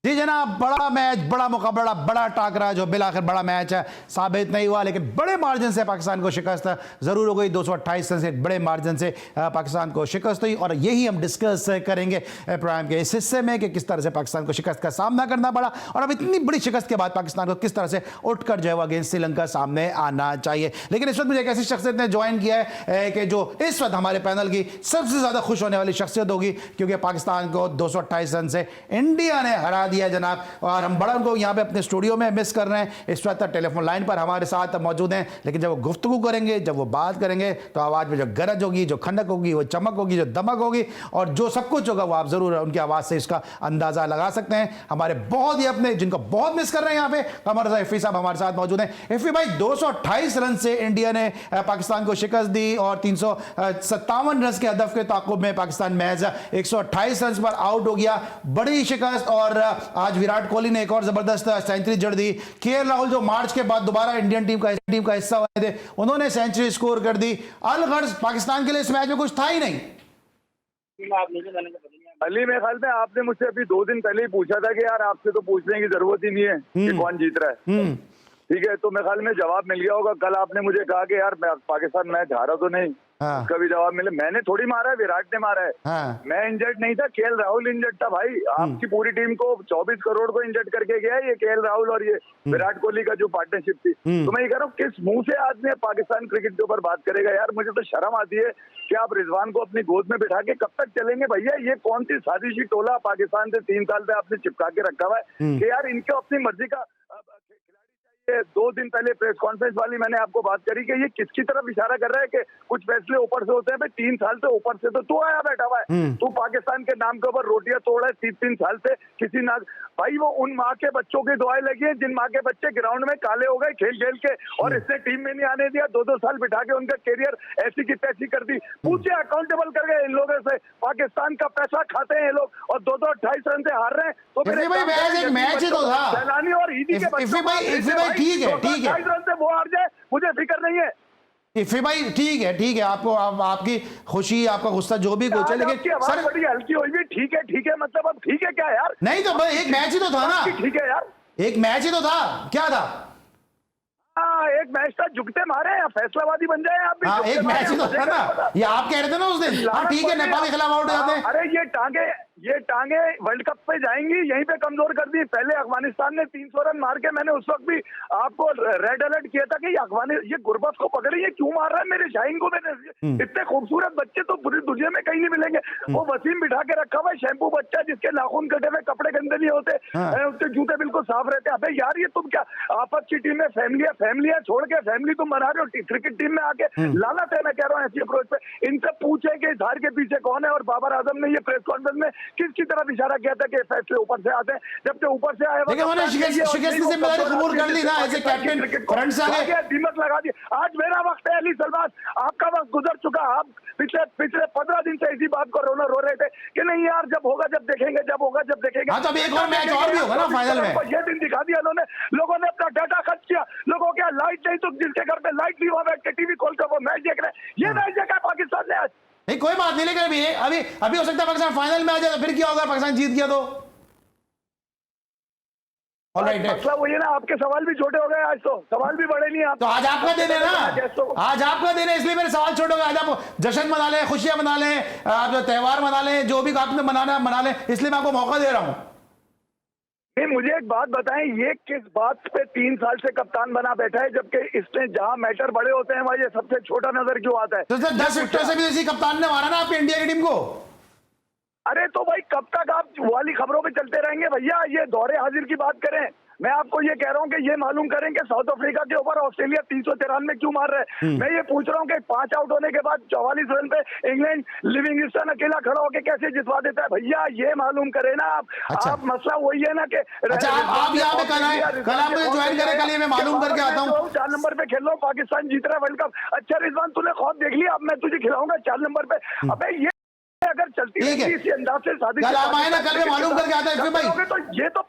जी जनाब, बड़ा मैच, बड़ा मुकाबला, बड़ा टाकरा जो बिल आखिर बड़ा मैच है साबित नहीं हुआ, लेकिन बड़े मार्जिन से पाकिस्तान को शिकस्त जरूर हो गई। 228 रन से बड़े मार्जिन से पाकिस्तान को शिकस्त हुई और यही हम डिस्कस करेंगे प्रोग्राम के इस हिस्से में कि किस तरह से पाकिस्तान को शिकस्त का सामना करना पड़ा और अब इतनी बड़ी शिकस्त के बाद पाकिस्तान को किस तरह से उठकर जो है अगेंस्ट श्रीलंका सामने आना चाहिए। लेकिन इस वक्त मुझे एक ऐसी शख्सियत ने ज्वाइन किया है कि जो इस वक्त हमारे पैनल की सबसे ज्यादा खुश होने वाली शख्सियत होगी, क्योंकि पाकिस्तान को 228 रन से इंडिया ने हरा दिया जनाब। और हम बड़ा उनको यहाँ पे अपने स्टूडियो में मिस कर रहे हैं। इस वक्त टेलीफोन लाइन पर हमारे साथ मौजूद हैं, लेकिन जब वो गुफ्तगू करेंगे, जब वो बात करेंगे, तो आवाज़ में जो गरज होगी, जो खंडक होगी, वो चमक होगी, जो दमक होगी और जो सब कुछ होगा वो आप जरूर उनकी आवाज़ से इसका अंदाज़ा लगा सकते हैं। हमारे बहुत ही अपने जिनको बहुत मिस कर रहे हैं यहाँ पे कमर इफ़ी साहब हमारे साथ मौजूद हैं। इफ़ी भाई, 228 रन से इंडिया ने पाकिस्तान को शिकस्त दी और 357 रन के हदफ के ताकुब में पाकिस्तान महज 128 रन पर आउट हो गया। बड़ी शिकस्त। और आज विराट कोहली ने एक और जबरदस्त सेंचुरी जड़ दी। केएल राहुल जो मार्च के बाद दोबारा इंडियन टीम का हिस्सा हुए थे, उन्होंने सेंचुरी स्कोर कर दी। अलगर्ज पाकिस्तान के लिए इस मैच में कुछ था ही नहीं। अली, मेरे ख्याल में आपने मुझसे अभी 2 दिन पहले ही पूछा था कि यार आपसे तो पूछने की जरूरत ही नहीं है कि कौन जीत रहा है। ठीक है, तो मेरे ख्याल में जवाब मिल गया होगा। कल आपने मुझे कहा कि यार पाकिस्तान मैच हारा तो नहीं, उसका भी जवाब मिले। मैंने थोड़ी मारा है, विराट ने मारा है। मैं इंजर्ड नहीं था, केएल राहुल इंजर्ड था भाई। आपकी पूरी टीम को 24 करोड़ को इंजर्ड करके गया है ये केएल राहुल और ये विराट कोहली का जो पार्टनरशिप थी। तो मैं ये कह रहा हूँ, किस मुंह से आदमी पाकिस्तान क्रिकेट के ऊपर बात करेगा यार। मुझे तो शर्म आती है कि आप रिजवान को अपनी गोद में बिठा के कब तक चलेंगे भैया। ये कौन सी साजिशी टोला पाकिस्तान से 3 साल से आपने चिपका के रखा हुआ है कि यार इनको अपनी मर्जी का 2 दिन पहले प्रेस कॉन्फ्रेंस वाली मैंने आपको बात करी कि ये किसकी तरफ इशारा कर रहा है कि कुछ फैसले ऊपर से होते हैं। भाई 3 साल से ऊपर से तो तू आया बैठा हुआ है। तू पाकिस्तान के नाम के ऊपर रोटियां तोड़ है 3 साल से किसी ना। भाई वो उन माँ के बच्चों की दुआएं लगी है जिन माँ के बच्चे ग्राउंड में काले हो गए खेल खेल के और इसने टीम में नहीं आने दिया। 2-2 साल बिठा के उनका कैरियर ऐसी की तैसी कर दी। पूछे, अकाउंटेबल कर गए इन लोगों से। पाकिस्तान का पैसा खाते हैं ये लोग और 228 रन से हार रहे हैं। तो मैच ही तो था। सैलानी और ईदी के बच्चों ठीक है, ठीक है, रन से वो हार जाए मुझे फिक्र नहीं है। इफ़ी भाई ठीक है, आपको आपकी खुशी, आपका गुस्सा जो भी कुछ है, लेकिन सर बड़ी हल्की हुई भी। ठीक है मतलब अब ठीक है क्या यार? नहीं तो भाई एक मैच ही तो था ना। ठीक है यार, एक मैच ही तो था। क्या था? एक मैच था, जुगते मारे या फैसलाबादी बन जाए आप भी। एक मैच ही तो था ना, ये आप कह रहे थे ना उस दिन। हाँ ठीक है, नेपाल के खिलाफ आउट हो जाते हैं। अरे ये टांगे वर्ल्ड कप पे जाएंगी, यहीं पे कमजोर कर दी। पहले अफगानिस्तान ने 300 रन मार के, मैंने उस वक्त भी आपको रेड अलर्ट किया था कि ये गुरबत को पकड़े, ये क्यों मार रहा है मेरे शाहीन को। मैंने इतने खूबसूरत बच्चे तो पूरी दुनिया में कहीं नहीं मिलेंगे। वो वसीम बिठा के रखा हुआ शैम्पू बच्चा जिसके नाखून कटे हुए, कपड़े गंदे नहीं होते, उसके जूते बिल्कुल साफ रहते। अबे यार ये तुम क्या आपस की टीम में फैमिलियां छोड़ के फैमिली तुम बना रहे हो क्रिकेट टीम में आके। लानत है, मैं कह रहा हूँ ऐसी अप्रोच पे। इनसे पूछे कि इस हार के पीछे कौन है। और बाबर आजम ने ये प्रेस कॉन्फ्रेंस में किसकी तरफ इशारा किया था कि फैसले ऊपर से आते हैं, जबकि ऊपर से आए दीमक लगा दी। आज मेरा वक्त है अली सलमान, आपका वक्त गुजर चुका। आप पिछले 15 दिन से इसी बात को रो रहे थे कि नहीं यार जब होगा जब देखेंगे, जब होगा जब देखेंगे। हाँ, तो एक और मैच और भी होगा ना फाइनल में। ये दिन दिखा दिया लोगों ने अपना डाटा खर्च किया। लोगों के लाइट नहीं, तो जिसके घर पे लाइट नहीं हुआ बैठ के टीवी खोल कर वो मैच देख रहे हैं। ये मैच देखा पाकिस्तान ने आज। नहीं कोई बात नहीं, लेकिन अभी हो सकता है पाकिस्तान फाइनल में आ जाए, तो फिर क्या होगा? पाकिस्तान जीत गया तो मसला वही है ना, आपके सवाल भी छोटे हो गए आज, तो सवाल भी बड़े नहीं। आप तो आज आपका दिन है ना, आज आपका दिन है, इसलिए मेरे सवाल छोटे हो गए। आज आप जश्न मना लें, खुशियां मना लें, आप त्योहार मना लें, जो भी आपने मनाना मना लें, इसलिए मैं आपको मौका दे रहा हूँ। मुझे एक बात बताएं, ये किस बात पे 3 साल से कप्तान बना बैठा है, जबकि इसने जहां मैटर बड़े होते हैं वहां ये सबसे छोटा नजर क्यों आता है? तो सर 10 विकेट से भी इसी कप्तान ने मारा ना आपकी इंडिया की टीम को। अरे तो भाई कब तक आप वाली खबरों पे चलते रहेंगे भैया? ये दौरे हाजिर की बात करें। मैं आपको ये कह रहा हूँ कि ये मालूम करें कि साउथ अफ्रीका के ऊपर ऑस्ट्रेलिया 393 क्यों मार रहा है। मैं ये पूछ रहा हूँ कि 5 आउट होने के बाद 44 रन पे इंग्लैंड लिविंगस्टन अकेला खड़ा होकर कैसे जितवा देता है भैया? ये मालूम करे ना आप। अच्छा। आप मसला वही है ना कि अच्छा आप यहाँ पे कल आप मुझे ज्वाइन करें, कल मैं मालूम करके आता हूँ। 4 नंबर पे खेल रहा हूँ, पाकिस्तान जीत रहा है वर्ल्ड कप। अच्छा रिजवान, तूने ख्वाब देख लिया, अब मैं तुझे खिलाऊंगा 4 नंबर पे। अबे ये अगर चलती है इसी अंदाज से शादी, कल आप आए ना, कल मैं मालूम करके आता है। तो ये तो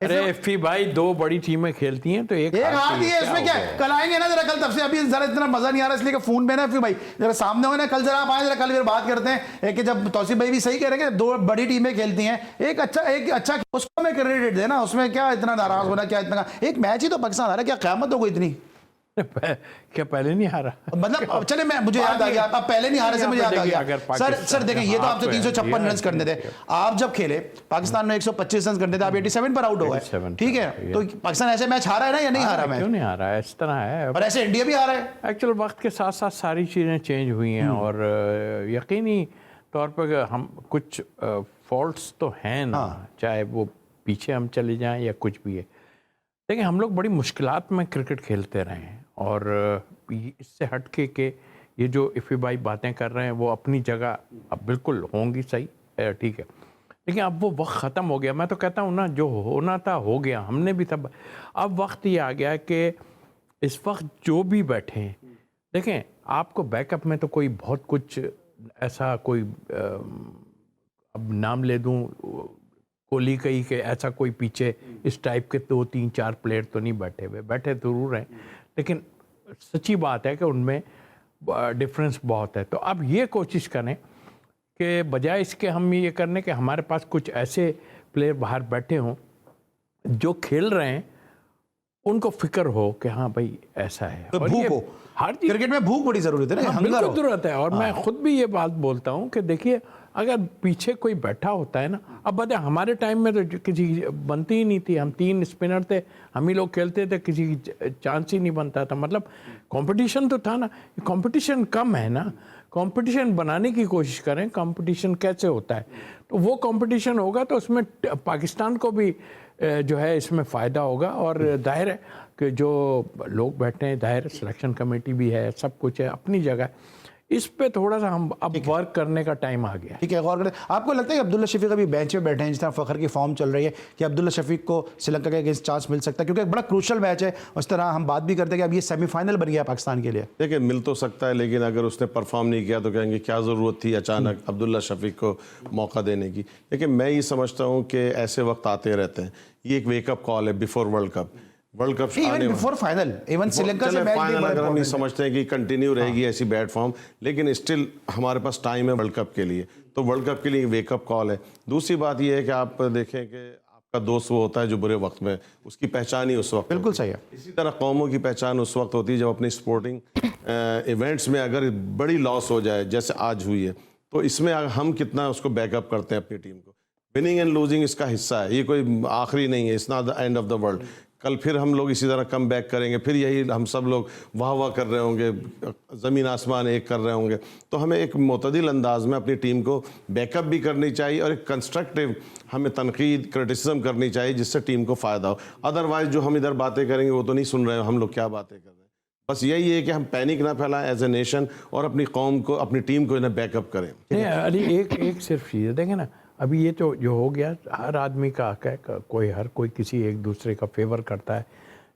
अरे एफी भाई, 2 बड़ी टीमें खेलती हैं तो एक हारती है, इसमें क्या है? कल आएंगे ना जरा, कल तब से अभी जरा इतना मजा नहीं आ रहा इसलिए कि फोन पे ना फिर भाई जरा सामने हो ना, कल जरा आप आए, जरा कल फिर बात करते हैं कि जब तौसीफ भाई भी सही कह रहे हैं कि 2 बड़ी टीमें खेलती हैं, एक अच्छा उसको मैं क्रेडिट देना, उसमें क्या इतना नाराज होना, क्या इतना, एक मैच ही तो पाकिस्तान आ रहा है, क्या क़यामत हो गई इतनी? क्या पहले नहीं हारा? मतलब अब चले, मुझे याद आ गया, अब पहले नहीं हारे से मुझे याद आ गया। सर देखें, ये तो आपसे 356 रन करने थे, आप जब खेले पाकिस्तान ने 125 रन करने थे, आप 87 पर आउट हो गए, ठीक है? तो पाकिस्तान ऐसे मैच हारा है ना या नहीं हारा मैच? क्यों नहीं हारा है? इस तरह है, और ऐसे इंडिया भी हारा है। एक्चुअल वक्त के साथ साथ सारी चीज़ें चेंज हुई हैं और यकीनी तौर पर हम कुछ फॉल्ट्स तो हैं ना, चाहे वो पीछे हम चले जाएं या कुछ भी है। देखिए, हम लोग बड़ी मुश्किलात में क्रिकेट खेलते रहे हैं और इससे हट के ये जो इफ़ी भाई बातें कर रहे हैं वो अपनी जगह अब बिल्कुल होंगी, सही, ठीक है, लेकिन अब वो वक्त ख़त्म हो गया। मैं तो कहता हूँ ना, जो होना था हो गया, हमने भी तब, अब वक्त ये आ गया कि इस वक्त जो भी बैठे हैं, देखें आपको बैकअप में तो कोई बहुत कुछ ऐसा कोई अब नाम ले दूँ, कोहली कही के ऐसा कोई पीछे इस टाइप के 2 3 4 प्लेयर तो नहीं बैठे हुए, बैठे जरूर हैं, लेकिन सच्ची बात है कि उनमें डिफरेंस बहुत है। तो अब ये कोशिश करें कि बजाय इसके हम ये करने के हमारे पास कुछ ऐसे प्लेयर बाहर बैठे हों जो खेल रहे हैं, उनको फिक्र हो कि हाँ भाई ऐसा है, तो और भूख ये हो, हर चीज क्रिकेट में भूख बड़ी जरूरत है ना, हंगर बिल्कुल हो। जरूरत है। और मैं खुद भी ये बात बोलता हूँ कि देखिए, अगर पीछे कोई बैठा होता है ना, अब बता हमारे टाइम में तो किसी बनती ही नहीं थी, हम 3 स्पिनर थे, हम ही लोग खेलते थे, किसी की चांस ही नहीं बनता था। मतलब कंपटीशन तो था ना, कंपटीशन कम है ना, कंपटीशन बनाने की कोशिश करें। कंपटीशन कैसे होता है, तो वो कंपटीशन होगा तो उसमें पाकिस्तान को भी जो है इसमें फ़ायदा होगा। और जाहिर है कि जो लोग बैठे हैं, जाहिर सिलेक्शन कमेटी भी है, सब कुछ है अपनी जगह, इस पे थोड़ा सा हम अब वर्क करने का टाइम आ गया। ठीक है, गौर करें। आपको लगता है कि अब्दुल्ला शफीक अभी बेंच पे बैठे हैं, जिस तरह फ़खर की फॉर्म चल रही है, कि अब्दुल्ला शफीक को श्रीलंका के अगेंस्ट चांस मिल सकता है? क्योंकि एक बड़ा क्रूशल मैच है, उस तरह हम बात भी करते हैं कि अब ये सेमीफाइनल बन गया पाकिस्तान के लिए। देखिए, मिल तो सकता है, लेकिन अगर उसने परफॉर्म नहीं किया तो कहेंगे क्या ज़रूरत थी अचानक अब्दुल्ला शफीक को मौका देने की। लेकिन मैं ये समझता हूँ कि ऐसे वक्त आते रहते हैं, ये एक वेकअप कॉल है before world cup before final, even Sri Lanka से मैच फाइनल अगर हम नहीं समझते हैं कि कंटिन्यू रहेगी ऐसी बैड फॉर्म, लेकिन स्टिल हमारे पास टाइम है वर्ल्ड कप के लिए, तो वर्ल्ड कप के लिए वेकअप कॉल है। दूसरी बात यह है कि आप देखें कि आपका दोस्त वो होता है जो बुरे वक्त में, उसकी पहचान ही उस वक्त, बिल्कुल सही है। इसी तरह कौमों की पहचान उस वक्त होती है जब अपनी स्पोर्टिंग इवेंट्स में अगर बड़ी लॉस हो जाए, जैसे आज हुई है, तो इसमें हम कितना उसको बैकअप करते हैं अपनी टीम को। विनिंग एंड लूजिंग इसका हिस्सा है, ये कोई आखिरी नहीं है, it's not the end of the world. कल फिर हम लोग इसी तरह कम बैक करेंगे, फिर यही हम सब लोग वाह वाह कर रहे होंगे, ज़मीन आसमान एक कर रहे होंगे। तो हमें एक मुतदिल अंदाज में अपनी टीम को बैकअप भी करनी चाहिए और एक कंस्ट्रक्टिव हमें तनकीद क्रिटिसिज्म करनी चाहिए जिससे टीम को फ़ायदा हो। अदरवाइज़ जो हम इधर बातें करेंगे वो तो नहीं सुन रहे हैं हम लोग क्या बातें कर रहे हैं। बस यही है कि हम पैनिक ना फैलाएं एज ए नेशन और अपनी कौम को, अपनी टीम को इन्हें बैकअप करें। नहीं, अरे एक सिर्फ चीज़ है, देखें ना, अभी ये तो जो हो गया, हर आदमी का हक है, हर कोई किसी एक दूसरे का फेवर करता है,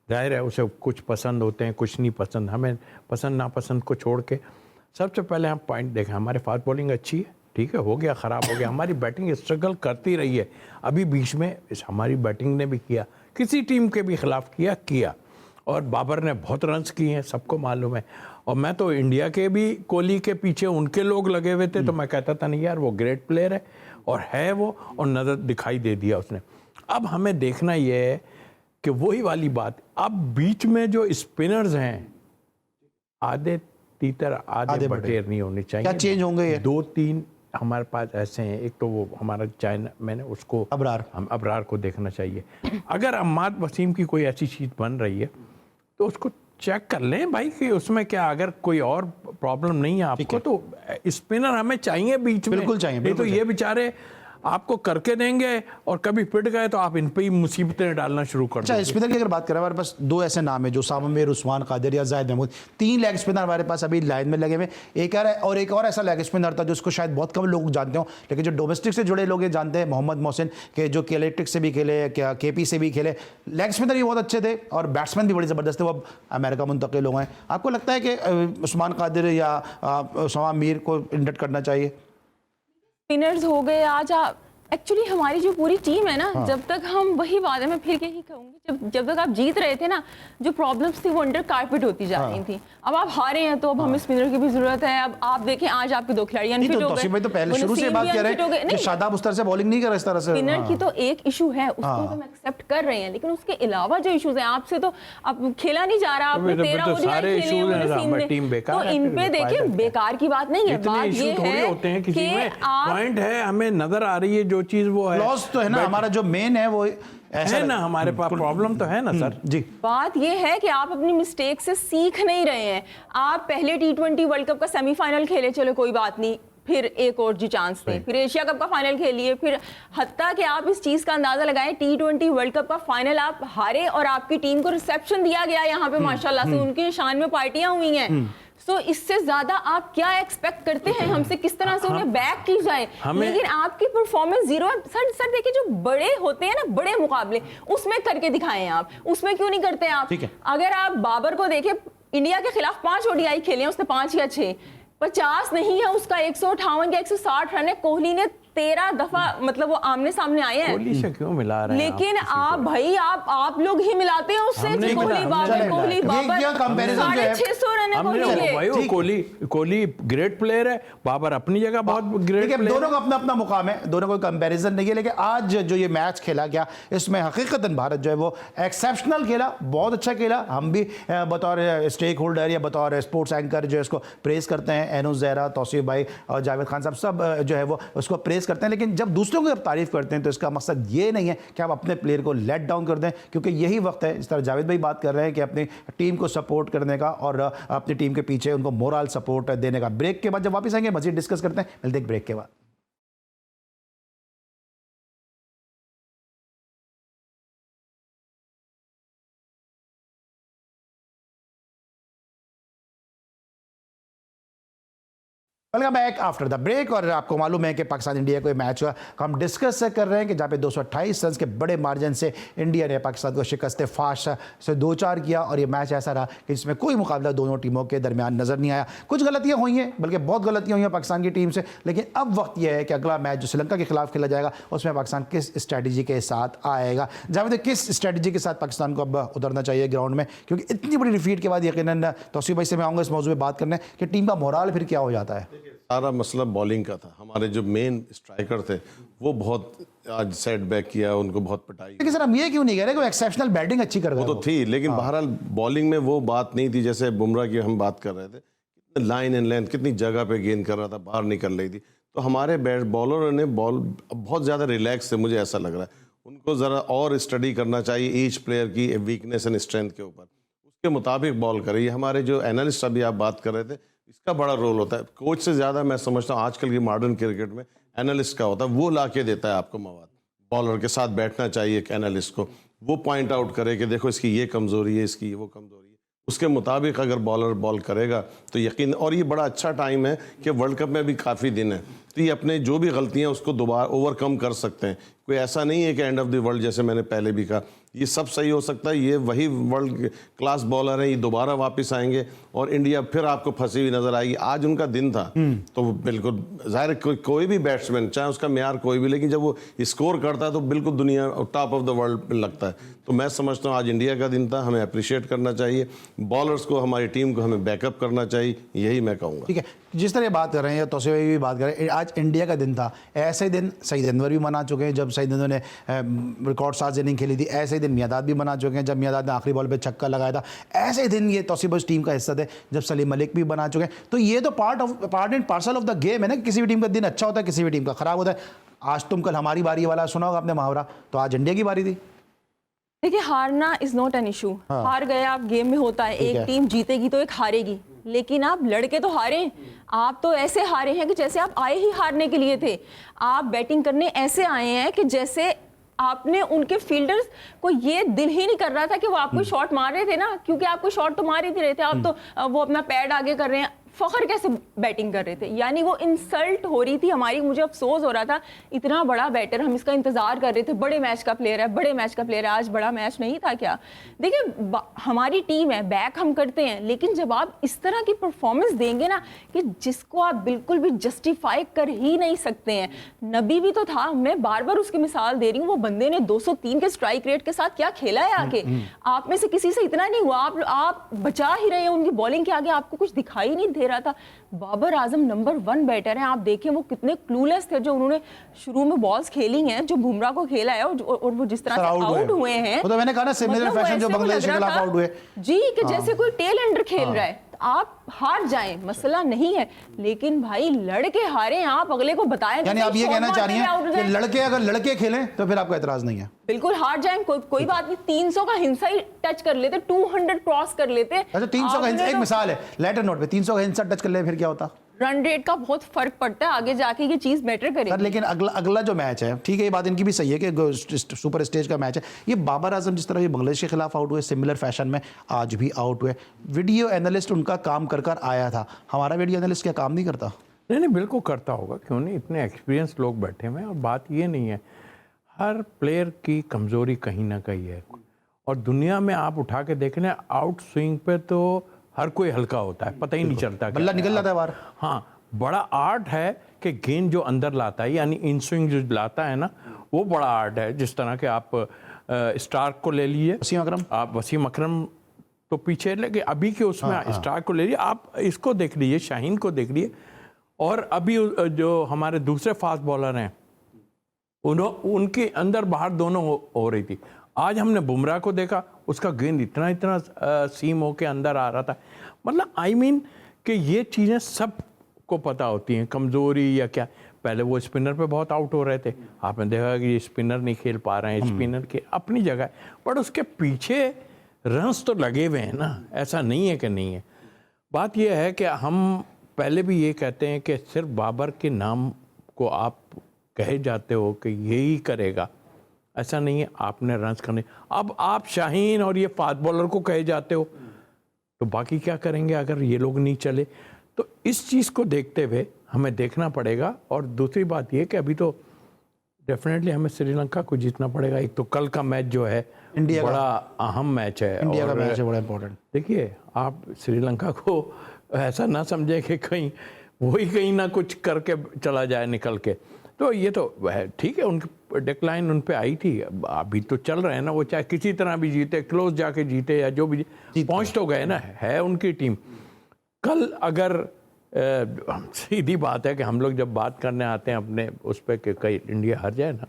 जाहिर है उसे कुछ पसंद होते हैं, कुछ नहीं पसंद। हमें पसंद नापसंद को छोड़ के सबसे पहले हम पॉइंट देखें, हमारे फास्ट बॉलिंग अच्छी है, ठीक है, हो गया ख़राब हो गया, हमारी बैटिंग स्ट्रगल करती रही है, अभी बीच में हमारी बैटिंग ने भी किया, किसी टीम के भी खिलाफ किया और बाबर ने बहुत रन्स किए हैं, सबको मालूम है। और मैं तो इंडिया के भी कोहली के पीछे उनके लोग लगे हुए थे, तो मैं कहता था नहीं यार वो ग्रेट प्लेयर है, और है वो, और नज़र दिखाई दे दिया उसने। अब हमें देखना ये है कि वही वाली बात, अब बीच में जो स्पिनर्स हैं, आधे तीतर आधे बटेर नहीं होने चाहिए। क्या चेंज होंगे ये? 2-3 हमारे पास ऐसे हैं, एक तो वो हमारा चाइना, मैंने उसको हम अबरार को देखना चाहिए। अगर अम्माद वसीम की कोई ऐसी चीज़ बन रही है तो उसको चेक कर लें भाई कि उसमें क्या, अगर कोई और प्रॉब्लम नहीं है आपको, तो स्पिनर हमें चाहिए बीच में, बिल्कुल चाहिए, नहीं तो ये बेचारे आपको करके देंगे और कभी पिट गए तो आप इन पे ही मुसीबतें डालना शुरू कर देंगे। स्पिनर की अगर बात करें, हमारे पास 2 ऐसे नाम है, जो साममेर, उस्मान कादिर या जाहिद महमूद, 3 लेग स्पिनर हमारे पास अभी लाइन में लगे हुए। एक और ऐसा लेग स्पिनर था जिसको शायद बहुत कम लोग जानते हो, लेकिन जो डोमेस्टिक से जुड़े लोग जानते हैं, मोहम्मद मोहसिन के, जो इलेक्ट्रिक से भी खेले, क्या KP से भी खेले, लेग स्पिनर भी बहुत अच्छे थे और बैट्समैन भी बड़ी ज़बरदस्त थे, वो अब अमेरिका मुंतकिल हो गए। आपको लगता है कि उस्मान कादिर या साममेर को इंडक्ट करना चाहिए? स्पिनर्स हो गए, आज एक्चुअली हमारी जो पूरी टीम है ना, जब तक हम वही बात है, मैं फिर यही कहूंगी, जब तक आप जीत रहे थे ना, जो प्रॉब्लम्स थी वो अंडर कारपेट होती जा रही थी। अब आप हारे हैं तो अब हमें स्पिनर की भी जरूरत है। अब आप देखें आज आपके 2 खिलाड़ी अनफिट हो गए। तौसीफ भाई तो पहले शुरू से बात कर रहे हैं कि शादाब उस तरह से बॉलिंग नहीं कर रहा इस तरह से। स्पिनर की तो एक इशू है, उसको तो हम एक्सेप्ट कर रहे हैं, लेकिन उसके अलावा जो इश्यूज हैं, आपसे तो अब खेला नहीं जा रहा, आपने 13 सारे इश्यूज हैं, टीम बेकार है। तो इन पे देखिए बेकार की बात नहीं है, बात ये है होते हैं किसी में पॉइंट है, हमें नजर आ रही है जो चीज वो है, तो है ना हमारा जो मेन है वो ऐसा है ना, हमारे पास प्रॉब्लम तो है ना सर जी। बात ये है कि आप अपनी मिस्टेक से सीख नहीं रहे हैं। आप पहले T20 वर्ल्ड कप का सेमीफाइनल खेले, चलो कोई बात नहीं, फिर एक और जी चांस थे, फिर एशिया कप का फाइनल खेलिए, फिर हत्ता कि आप इस चीज का अंदाजा लगाएं, T20 वर्ल्ड कप का फाइनल आप हारे और आपकी टीम को रिसेप्शन दिया गया यहाँ पे माशाल्लाह से, उनके शान में पार्टियां हुई हैं। सो इससे ज्यादा आप क्या एक्सपेक्ट करते हैं हमसे, किस तरह से उन्हें बैक की जाए, लेकिन आपकी परफॉर्मेंस जीरो है। सर देखिए, जो बड़े होते हैं ना, बड़े मुकाबले, उसमें करके दिखाएं आप, उसमें क्यों नहीं करते आप? अगर आप बाबर को देखें, इंडिया के खिलाफ 5 ODI खेले हैं उसने, 5 या 6, 50 नहीं है उसका, 158 या 160 रन है। कोहली ने 13 दफा मतलब वो आमने सामने आए हैं। कोहली से क्यों मिला रहे हैं लेकिन आप भाई आप लोग ही मिलाते हैं उससे। कोहली बाबर 650 रन है। कोहली ग्रेट प्लेयर है, बाबर अपनी जगह बहुत ग्रेट प्लेयर है। दोनों का अपना अपना मुकाम है, दोनों कोई कंपैरिजन नहीं है। लेकिन आज जो ये मैच खेला गया, इसमें हकीकतन भारत जो है वो एक्सेप्शनल खेला, बहुत अच्छा खेला। हम भी बतौर स्टेक होल्डर या बतौर स्पोर्ट्स एंकर जो है इसको प्रेस करते हैं, एनुस ज़हरा, तौसीफ भाई और जावेद खान साहब सब जो है वो उसको प्रेस करते हैं। लेकिन जब दूसरों की तारीफ करते हैं तो इसका मकसद ये नहीं है कि आप अपने प्लेयर को लेट डाउन कर दें, क्योंकि यही वक्त है, इस तरह जावेद भाई बात कर रहे हैं, कि अपनी टीम को सपोर्ट करने का और अपनी टीम के पीछे उनको मोरल सपोर्ट देने का। ब्रेक के बाद जब वापस आएंगे मजीद डिस्कस करते हैं, मिलते हैं ब्रेक के बाद। Welcome back after the break. और आपको मालूम है कि पाकिस्तान इंडिया को मैच हुआ, हम डिस्कस कर रहे हैं कि जहाँ पे 228 रन के बड़े मार्जिन से इंडिया ने पाकिस्तान को शिकस्त फास्ट से 2-4 किया। और ये मैच ऐसा रहा कि इसमें कोई मुकाबला दोनों टीमों के दरमियान नजर नहीं आया। कुछ गलतियां हुई हैं, बल्कि बहुत गलतियां हुई हैं पाकिस्तान की टीम से। लेकिन अब वक्त यह है कि अगला मैच जो श्रीलंका के खिलाफ खेला जाएगा, उसमें पाकिस्तान किस स्ट्रैटेजी के साथ आएगा। जावेद, किस स्ट्रैटेजी के साथ पाकिस्तान को अब उतरना चाहिए ग्राउंड में, क्योंकि इतनी बड़ी डिफीट के बाद यकीनन तौसीफ भाई से मैं आऊँगा इस मौजूद में बात करने कि टीम का मोराल फिर क्या हो जाता है। सारा मसला बॉलिंग का था। हमारे जो मेन स्ट्राइकर थे वो बहुत आज सेट बैक किया, उनको बहुत पिटाई। लेकिन सर हम ये क्यों नहीं कह रहे कि एक्सेप्शनल बैटिंग अच्छी कर गए? वो तो थी, लेकिन बहरहाल बॉलिंग में वो बात नहीं थी। जैसे बुमराह की हम बात कर रहे थे, कितने लाइन एंड लेंथ, कितनी जगह पे गेंद कर रहा था, बाहर निकल रही थी। तो हमारे बॉलरों ने बॉल बहुत ज़्यादा रिलैक्स थे, मुझे ऐसा लग रहा है। उनको ज़रा और स्टडी करना चाहिए ईच प्लेयर की वीकनेस एंड स्ट्रेंथ के ऊपर, उसके मुताबिक बॉल करें। हमारे जो एनालिस्ट अभी आप बात कर रहे थे, इसका बड़ा रोल होता है। कोच से ज़्यादा मैं समझता हूँ आजकल की मॉडर्न क्रिकेट में एनालिस्ट का होता है। वो ला के देता है आपको मवाद। बॉलर के साथ बैठना चाहिए एक एनालिस्ट को, वो पॉइंट आउट करे कि देखो इसकी ये कमज़ोरी है, इसकी वो कमज़ोरी है। उसके मुताबिक अगर बॉलर बॉल करेगा तो यकीन। और ये बड़ा अच्छा टाइम है कि वर्ल्ड कप में भी काफ़ी दिन है, तो ये अपने जो भी गलतियाँ उसको दोबारा ओवरकम कर सकते हैं। कोई ऐसा नहीं है कि एंड ऑफ द वर्ल्ड, जैसे मैंने पहले भी कहा, ये सब सही हो सकता है। ये वही वर्ल्ड क्लास बॉलर हैं, ये दोबारा वापस आएंगे और इंडिया फिर आपको फंसी हुई नजर आएगी। आज उनका दिन था, तो बिल्कुल जाहिर कोई भी बैट्समैन, चाहे उसका म्यार कोई भी, लेकिन जब वो स्कोर करता है तो बिल्कुल दुनिया टॉप ऑफ द वर्ल्ड लगता है। तो मैं समझता हूँ आज इंडिया का दिन था, हमें अप्रिशिएट करना चाहिए बॉलर्स को, हमारी टीम को हमें बैकअप करना चाहिए, यही मैं कहूँगा। ठीक है, जिस तरह बात कर रहे हैं, तौसीफ भाई भी बात कर रहे हैं, आज इंडिया का दिन था। ऐसे दिन सईद अनवर भी मना चुके हैं जब सईद अनवर ने रिकॉर्ड 7 इनिंग खेली थी। ऐसे दिन मियादाद भी मना चुके हैं जब मियादाद ने आखिरी बॉल पे छक्का लगाया था। ऐसे दिन ये तौसीफ भाई टीम का हिस्सा थे जब सलीम मलिक भी बना चुके हैं। तो ये तो part and parcel of the game है ना। किसी भी टीम का दिन अच्छा होता है, किसी भी टीम का खराब होता है। आज तुम कल हमारी बारी वाला सुना होगा आपने मुहावरा, तो आज इंडिया की बारी थी। देखिए, हारना इज नॉट एन इशू। हार गए आप, गेम में होता है, एक टीम जीतेगी तो एक हारेगी, लेकिन आप लड़के तो हारे। आप तो ऐसे हारे हैं कि जैसे आप आए ही हारने के लिए थे। आप बैटिंग करने ऐसे आए हैं कि जैसे आपने उनके फील्डर्स को ये दिल ही नहीं कर रहा था कि वो आपको शॉट मार रहे थे ना, क्योंकि आपको शॉट तो मार ही नहीं रहे थे। आप तो वो अपना पैड आगे कर रहे हैं, फखर कैसे बैटिंग कर रहे थे, यानी वो इंसल्ट हो रही थी हमारी। मुझे अफसोस हो रहा था, इतना बड़ा बैटर, हम इसका इंतजार कर रहे थे, बड़े मैच का प्लेयर है, बड़े मैच का प्लेयर है, आज बड़ा मैच नहीं था क्या? देखिए हमारी टीम है, बैक हम करते हैं, लेकिन जब आप इस तरह की परफॉर्मेंस देंगे ना कि जिसको आप बिल्कुल भी जस्टिफाई कर ही नहीं सकते हैं। नबी भी तो था, मैं बार बार उसकी मिसाल दे रही हूँ, वो बंदे ने 203 के स्ट्राइक रेट के साथ क्या खेला है आके। आप में से किसी से इतना नहीं हुआ, आप बचा ही रहे हैं उनकी बॉलिंग के आगे, आपको कुछ दिखाई नहीं दे रहा था। बाबर आजम नंबर 1 बैटर हैं, आप देखें वो कितने क्लूलेस थे जो उन्होंने शुरू में बॉल्स खेली हैं, जो बुमराह को खेला है, और वो जिस तरह से आउट हुए हैं, वो तो मैंने कहा ना सिमिलर मतलब फैशन जो बांग्लादेश के खिलाफ आउट हुए जी, कि जैसे कोई टेल एंडर खेल रहा है। आप हार जाएं मसला नहीं है, लेकिन भाई लड़के हारे आप अगले को बताएं। यानी आप ये कहना चाह रही हैं कि लड़के अगर लड़के खेलें तो फिर आपको एतराज नहीं है? बिल्कुल हार जाएं, कोई बात नहीं, 300 का हिंसा ही टच कर लेते, 200 क्रॉस कर लेते। अच्छा 300 का हिंसा, एक मिसाल है लेटर नोट पे, 300 का हिंसा टच कर ले फिर क्या होता? रन रेट का बहुत फर्क पड़ता है, आगे जाके ये चीज मैटर करेगी। सर लेकिन अगला जो मैच है, ठीक है ये बात इनकी भी सही है कि सुपर स्टेज का मैच है, ये बाबर आजम जिस तरह ये बांग्लादेश के खिलाफ आउट हुए, सिमिलर फैशन में आज भी आउट हुए। वीडियो एनालिस्ट उनका काम कर आया था, हमारा वीडियो एनालिस्ट क्या काम नहीं करता? नहीं बिल्कुल करता होगा, क्यों नहीं, इतने एक्सपीरियंस लोग बैठे हुए हैं। और बात ये नहीं है, हर प्लेयर की कमज़ोरी कहीं ना कहीं है, और दुनिया में आप उठा के देख लें, आउट स्विंग पे तो हर कोई हल्का होता है, पता ही नहीं चलता, बल्ला निकल जाता है बाहर। हाँ, बड़ा आर्ट है कि गेंद जो अंदर लाता है, यानी इन स्विंग जो लाता है ना, वो बड़ा आर्ट है। जिस तरह के आप स्टार्क को ले लीजिए, वसीम अकरम तो पीछे लगे, अभी के उसमें स्टार्क को ले लीजिए, आप इसको देख लीजिए, शाहीन को देख लीजिए, और अभी जो हमारे दूसरे फास्ट बॉलर हैं उनके अंदर बाहर दोनों हो रही थी। आज हमने बुमराह को देखा, उसका गेंद इतना सीम होके अंदर आ रहा था। मतलब आई मीन कि ये चीज़ें सब को पता होती हैं, कमज़ोरी या क्या। पहले वो स्पिनर पे बहुत आउट हो रहे थे, आपने देखा कि ये स्पिनर नहीं खेल पा रहे हैं, स्पिनर के अपनी जगह, बट उसके पीछे रन्स तो लगे हुए हैं ना, ऐसा नहीं है कि नहीं है। बात यह है कि हम पहले भी ये कहते हैं कि सिर्फ बाबर के नाम को आप कहे जाते हो कि यही करेगा, ऐसा नहीं है, आपने रन्स करने। अब आप शाहीन और ये फास्ट बॉलर को कहे जाते हो, तो बाकी क्या करेंगे अगर ये लोग नहीं चले? तो इस चीज़ को देखते हुए हमें देखना पड़ेगा। और दूसरी बात ये कि अभी तो डेफिनेटली हमें श्रीलंका को जीतना पड़ेगा। एक तो कल का मैच जो है इंडिया बड़ा अहम मैच है, इंडिया का मैच है बड़ा इंपॉर्टेंट। देखिए आप श्रीलंका को ऐसा ना समझे कि कहीं ना कुछ करके चला जाए निकल के। तो ये तो ठीक है, उनकी डेक्लाइन उन पे आई थी, अभी तो चल रहे हैं ना, वो चाहे किसी तरह भी जीते, क्लोज जाके जीते या जो भी पहुंच तो गए ना, है उनकी टीम। कल अगर सीधी बात है कि हम लोग जब बात करने आते हैं अपने उस पर कि कहीं इंडिया हार जाए ना,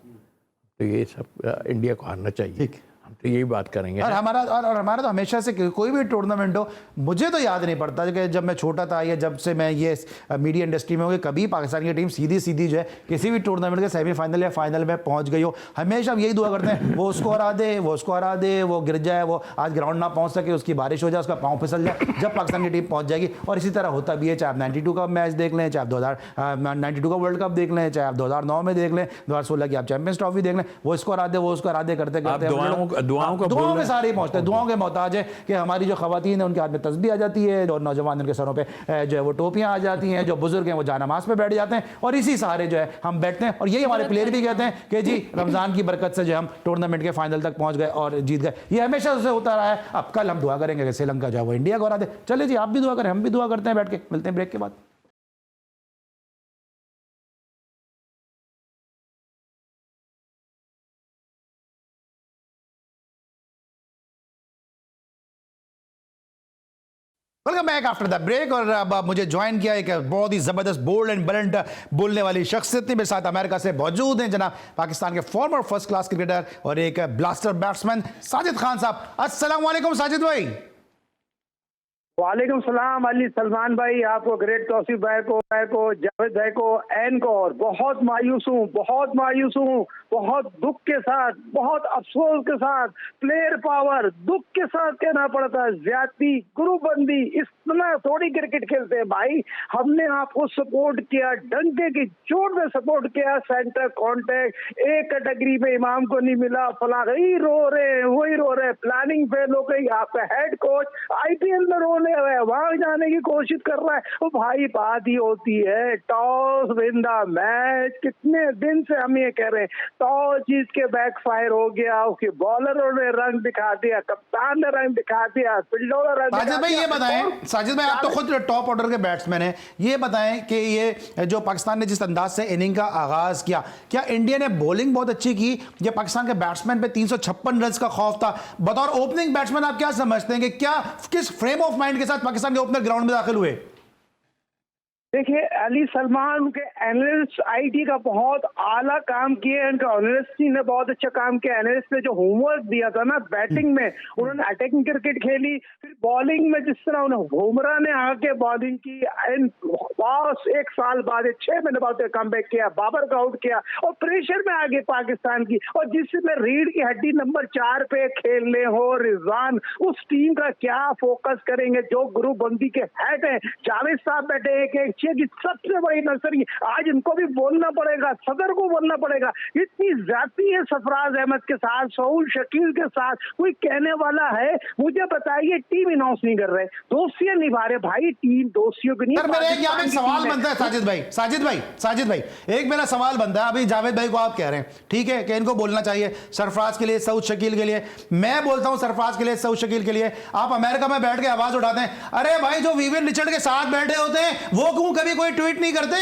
तो ये सब इंडिया को हारना चाहिए, हम तो यही बात करेंगे। और हमारा तो हमेशा से कोई भी टूर्नामेंट हो, मुझे तो याद नहीं पड़ता कि जब मैं छोटा था या जब से मैं ये मीडिया इंडस्ट्री में हो, कभी पाकिस्तान की टीम सीधी जो है किसी भी टूर्नामेंट के सेमीफाइनल या फाइनल में पहुंच गई हो। हमेशा हम यही दुआ करते हैं वो उसको हरा दे, वो उसको हरा दे, वो गिर जाए, वो आज ग्राउंड ना पहुंच सके, उसकी बारिश हो जाए, उसका पाँव फिसल जाए, जब पाकिस्तान की टीम पहुंच जाएगी। और इसी तरह होता भी है, चाहे आप 92 का मैच देख लें, चाहे आप 92 का वर्ल्ड कप देख लें, चाहे आप 2009 में देख लें, 2016 की आप चैंपियंस ट्रॉफी देख लें, वो इसको हरा दे, वो उसको हरा दे करते दुआओं में सारे पहुंचते हैं, दुआओं के मोहताज है कि हमारी जो खवातीन है उनके हाथ में तस्बीह आ जाती है, और नौजवान उनके सरों पे जो है वो टोपियां आ जाती हैं, जो बुजुर्ग हैं वो जानमाज पे बैठ जाते हैं, और इसी सहारे जो है हम बैठते हैं। और यही हमारे प्लेयर भी कहते हैं कि जी रमजान की बरकत से जो हम टूर्नामेंट के फाइनल तक पहुंच गए और जीत गए। ये हमेशा से होता रहा है। अब कल हम दुआ करेंगे कि श्रीलंका जो है वो इंडिया को हरा दे। चलिए जी, आप भी दुआ करें, हम भी दुआ करते हैं बैठ के। मिलते हैं ब्रेक के बाद। Welcome back after the break. और अब मुझे ज्वाइन किया एक बहुत ही जबरदस्त बोल्ड एंड ब्लंट बोलने वाली शख्सियत मेरे साथ अमेरिका से मौजूद हैं, जनाब पाकिस्तान के फॉर्मर फर्स्ट क्लास क्रिकेटर और एक ब्लास्टर बैट्समैन साजिद खान साहब। अस्सलाम वालेकुम साजिद भाई। वालेकुम सलाम अली सलमान भाई, आपको, ग्रेट तौसीफ भाई को, जावेद भाई को, एन को। और बहुत मायूस हूँ, बहुत दुख के साथ, बहुत अफसोस के साथ, प्लेयर पावर दुख के साथ कहना पड़ता है, ज्यादती, ग्रुपबंदी, इतना थोड़ी क्रिकेट खेलते हैं भाई। हमने आपको सपोर्ट किया, डंके की चोट में सपोर्ट किया, सेंटर कॉन्टेक्ट एक कैटेगरी में इमाम को नहीं मिला, फला वही रो रहे हैं, प्लानिंग फेल हो गई, आपका हेड कोच IPL में रो खोले हुए, वहां जाने की कोशिश कर रहा है। वो भाई बात ही होती है टॉस विन द मैच। कितने दिन से हम ये कह रहे हैं, टॉस जीत के बैकफायर हो गया, उसके बॉलरों ने रंग दिखा दिया, कप्तान ने रंग दिखा दिया, फील्डरों ने रंग साजिद दिखा भाई दिया। ये बताएं, साजिद भाई आप तो खुद टॉप ऑर्डर के बैट्समैन हैं, ये बताएं कि ये जो पाकिस्तान ने जिस अंदाज से इनिंग का आगाज किया, क्या इंडिया ने बॉलिंग बहुत अच्छी की? ये पाकिस्तान के बैट्समैन पे 356 रन का खौफ था। बतौर ओपनिंग बैट्समैन आप क्या समझते हैं कि क्या किस फ्रेम ऑफ माइंड के साथ पाकिस्तान के ओपनर ग्राउंड में दाखिल हुए? देखिए, अली सलमान के एनालिस्ट आईटी का बहुत आला काम किया, इनका एनालिस्ट ने बहुत अच्छा काम किया। एनालिस्ट ने जो होमवर्क दिया था ना बैटिंग में, उन्होंने अटैकिंग क्रिकेट खेली, फिर बॉलिंग में जिस तरह उन्हें बुमराह ने आके बॉलिंग की, बॉस 1 साल बाद 6 महीने बाद कमबैक किया, बाबर का आउट किया और प्रेशर में आगे पाकिस्तान की। और जिसमें रीढ़ की हड्डी नंबर 4 पे खेलने हो रिजवान, उस टीम का क्या फोकस करेंगे? जो ग्रुप बंदी के हेड है जावेद साहब बैठे हैं कि की सबसे बड़ी नर्सरी, आज इनको भी बोलना पड़ेगा, सदर को बोलना पड़ेगा। इतनी जाती है सरफराज अहमद के साथ, सऊद शकील के साथ, कोई कहने वाला है? मुझे बताइए, टीम अनाउंस नहीं कर रहे, दोस्तियां निभा रहे। भाई टीम दोस्तियों की नहीं। सर मेरा एक यहाँ पे सवाल बनता है साजिद भाई एक मेरा सवाल बनता है। अभी जावेद भाई को आप कह रहे हैं ठीक है कि इनको बोलना चाहिए, सरफराज के लिए, सऊद शकील के लिए। मैं बोलता हूं सरफराज के लिए, सऊद शकील के लिए, आप अमेरिका में बैठ के आवाज उठाते हैं, अरे भाई जो विवियन रिचर्ड के साथ बैठे होते हैं वो क्यों कभी कोई ट्वीट नहीं करते?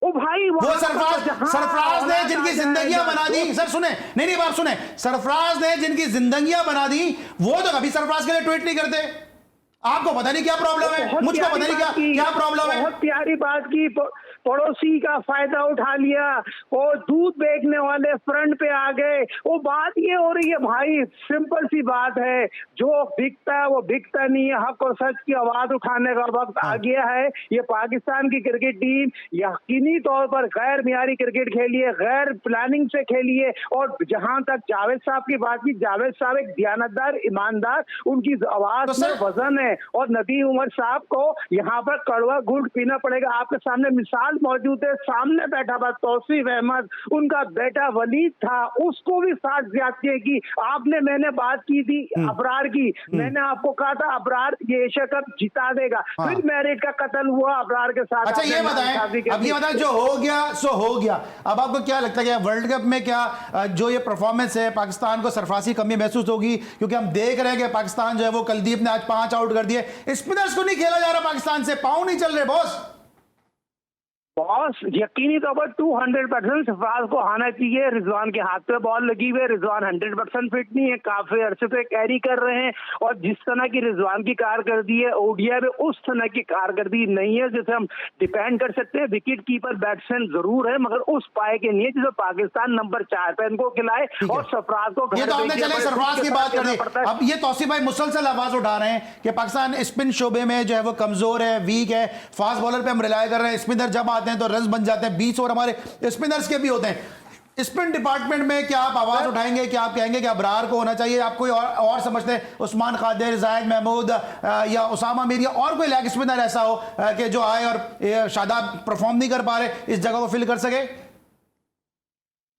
ओ भाई वो सरफराज ने जिनकी जिंदगियां बना दी, सर सुने, नहीं आप सुने, सरफराज ने जिनकी जिंदगियां बना दी वो तो कभी सरफराज के लिए ट्वीट नहीं करते। आपको पता नहीं क्या प्रॉब्लम है, मुझको पता नहीं क्या प्रॉब्लम है। बहुत प्यारी बात की, पड़ोसी का फायदा उठा लिया, वो दूध बेचने वाले फ्रंट पे आ गए। वो बात ये हो रही है भाई, सिंपल सी बात है, जो बिकता है वो बिकता नहीं है। हक और सच की आवाज उठाने का वक्त आ गया है। ये पाकिस्तान की क्रिकेट टीम यकीनी तौर पर गैर मियारी क्रिकेट खेली है, गैर प्लानिंग से खेली है। और जहां तक जावेद साहब की बात की, जावेद साहब एक दयानतदार, ईमानदार, उनकी आवाज में वजन है। और नदी उमर साहब को यहाँ पर कड़वा गुड़ पीना पड़ेगा। आपके सामने मिसाल मौजूद है, सामने बैठा था तौसीफ अहमद, उनका बेटा वलीद था, उसको भी साथ ज्यादती की। आपने, मैंने बात की थी अबरार की, मैंने आपको कहा था अबरार ये एशिया कप जिता देगा। फिर मैरिट का कत्ल हुआ अबरार के साथ। अच्छा ये बताएं, अब ये बताएं, जो हो गया सो हो गया। अब आपको क्या लगता है कि वर्ल्ड कप में क्या जो ये परफॉर्मेंस है पाकिस्तान को सरफराजी कमी महसूस होगी? क्योंकि हम देख रहे हैं कि पाकिस्तान जो है वो कुलदीप ने आज 5 आउट कर दिए, स्पिनर्स को नहीं खेला जा रहा पाकिस्तान से, पांव नहीं चल रहे बॉस। यकीनी तौर पर 200% सरफराज को आना चाहिए। रिजवान के हाथ पे बॉल लगी हुई है, रिजवान 100% फिट नहीं है, काफी अरसे से कैरी कर रहे हैं। और जिस तरह की रिजवान की कारकर्दी है ओडीआई में, उस तरह की कारकर्दी नहीं है जिसे हम डिपेंड कर सकते हैं। विकेट कीपर बैट्समैन जरूर है, मगर उस पाए के नहीं है जिसे पाकिस्तान नंबर 4 पे इनको खिलाए और सरफराज को। ये तो आपने चले सरफराज की बात कर दी। अब ये तौसीफ भाई मुसलसल आवाज उठा रहे हैं कि पाकिस्तान स्पिन शोबे में जो है वो कमजोर है, वीक है, फास्ट बॉलर पे हम रिलाय कर रहे हैं, स्पिनर जब आते हैं तो रन बन जाते हैं, 20 ओवर हमारे स्पिनर्स के भी होते हैं। स्पिन डिपार्टमेंट में क्या आप आवाज उठाएंगे, क्या आप कहेंगे कि अबरार को होना चाहिए? आप कोई और समझते हैं, उस्मान खादिर, जायद महमूद या उसामा मीर या और कोई लेग स्पिनर ऐसा हो कि जो आए और शादाब परफॉर्म नहीं कर पा रहे, इस जगह को फिल कर सके?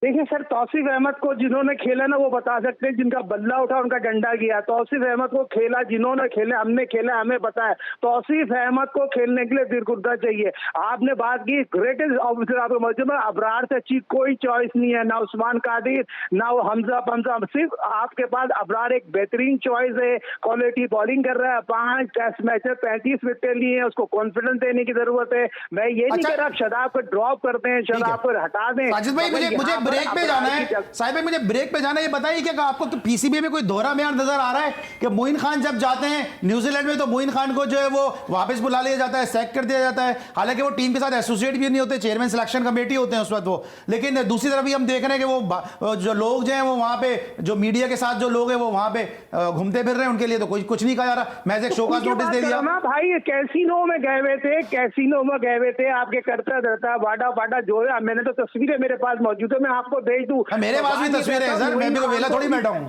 देखिए सर, तौसीफ अहमद को जिन्होंने खेला ना वो बता सकते हैं, जिनका बल्ला उठा उनका डंडा गया। तौसीफ अहमद को खेला जिन्होंने खेला, हमने खेला, हमें पता है। तौसीफ अहमद को खेलने के लिए दिलकुर्दा चाहिए। आपने बात की ग्रेटेस्ट ऑफिसर, आपको मौजूद है, अबरार से अच्छी कोई चॉइस नहीं है, ना उस्मान कादिर, ना वो हमजा पंजा, सिर्फ आपके पास अबरार एक बेहतरीन चॉइस है। क्वालिटी बॉलिंग कर रहा है, 5 टेस्ट मैच में 35 विकेट लिए हैं, उसको कॉन्फिडेंस देने की जरूरत है। मैं ये नहीं कह रहा आप शदाब को ड्रॉप करते हैं, शदाब को हटा दें। साजिद भाई मुझे ब्रेक पे जाना है, साहिब भाई मुझे ब्रेक पे जाना है। ये बताइए कि आपको पीसीबी में कोई दोहरा म्यार नजर आ रहा है कि मोइन खान जब जाते हैं न्यूजीलैंड में तो मोइन खान को जो है वो वापस बुला लिया जाता है, सैक कर दिया जाता है, हालांकि वो टीम के साथ एसोसिएट भी नहीं होते, चेयरमैन सिलेक्शन कमेटी होते हैं उस वक्त वो। लेकिन दूसरी तरफ भी हम देख रहे हैं कि वो जो लोग जो हैं वो वहां पे, जो मीडिया के साथ जो लोग हैं वो वहां पे घूमते फिर रहे हैं, उनके लिए तो कुछ नहीं कहा जा रहा। मैं एक शोकाज नोटिस दे दिया भाई। कैसीनो में गए हुए थे, कैसीनो में गए हुए थे, आपके करता धरता वाडा वाडा जो है, मैंने तो तस्वीरें मेरे पास मौजूद है, मैं आपको भेज दूं। मेरे पास भी तस्वीरें हैं सर, मैं भी तो वेला थोड़ी बैठा हूं।